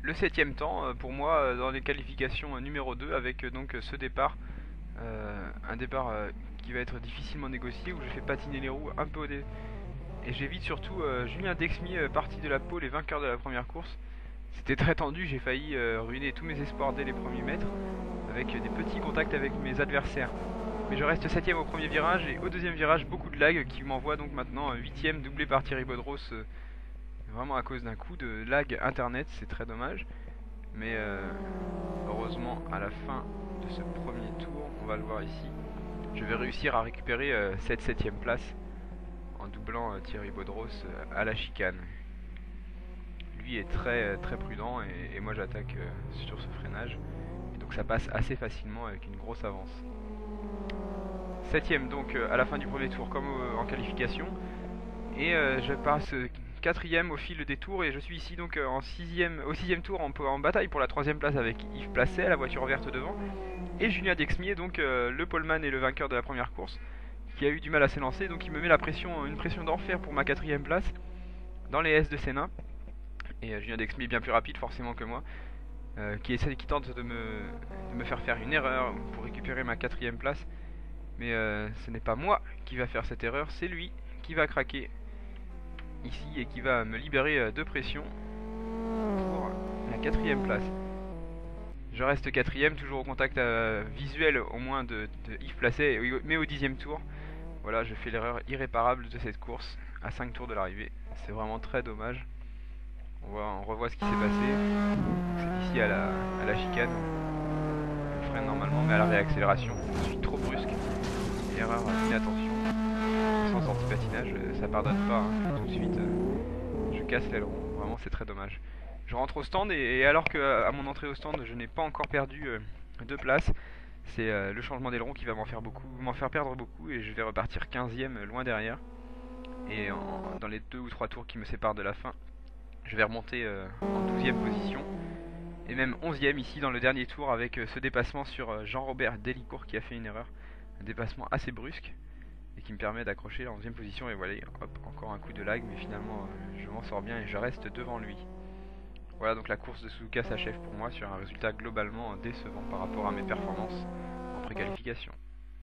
le septième temps pour moi dans les qualifications numéro 2 avec donc ce départ. Un départ qui va être difficilement négocié où je fais patiner les roues un peu et j'évite surtout Julien Dexmier parti de la pole et vainqueur de la première course. C'était très tendu, j'ai failli ruiner tous mes espoirs dès les premiers mètres avec des petits contacts avec mes adversaires. Mais je reste septième au premier virage et au deuxième virage beaucoup de lag qui m'envoie donc maintenant huitième doublé par Thierry Bodros vraiment à cause d'un coup de lag internet, c'est très dommage. Mais heureusement à la fin de ce premier tour, on va le voir ici, je vais réussir à récupérer cette septième place en doublant Thierry Bodros à la chicane. Lui est très prudent et moi j'attaque sur ce freinage. Et donc ça passe assez facilement avec une grosse avance. Septième donc à la fin du premier tour comme en qualification. Et je passe quatrième au fil des tours et je suis ici donc au sixième tour en bataille pour la troisième place avec Yves Placet, la voiture verte devant, et Julien Dexmier, donc le poleman et le vainqueur de la première course, qui a eu du mal à s'élancer, donc il me met une pression d'enfer pour ma quatrième place dans les S de Sénat. Et Julien Dexmier est bien plus rapide forcément que moi, qui tente de me faire une erreur pour récupérer ma quatrième place. Mais ce n'est pas moi qui va faire cette erreur, c'est lui qui va craquer ici et qui va me libérer de pression pour la quatrième place. Je reste quatrième, toujours au contact visuel au moins de Yves Placet, mais au dixième tour. Voilà, je fais l'erreur irréparable de cette course à 5 tours de l'arrivée. C'est vraiment très dommage. On revoit ce qui s'est passé. C'est ici à la chicane. Je freine normalement, mais à la réaccélération, je suis trop brusque. Erreur, inattention. Sans anti-patinage, ça pardonne pas. Hein. Tout de suite, je casse l'aileron. Vraiment, c'est très dommage. Je rentre au stand et alors que à mon entrée au stand, je n'ai pas encore perdu de place. C'est le changement d'aileron qui va m'en faire perdre beaucoup et je vais repartir 15ème loin derrière. Et dans les 2 ou 3 tours qui me séparent de la fin, je vais remonter en 12ème position. Et même 11ème ici dans le dernier tour avec ce dépassement sur Jean-Robert Delicourt qui a fait une erreur. Un dépassement assez brusque et qui me permet d'accrocher la 11ème position. Et voilà, hop, encore un coup de lag, mais finalement je m'en sors bien et je reste devant lui. Voilà, donc la course de Suzuka s'achève pour moi sur un résultat globalement décevant par rapport à mes performances en préqualification.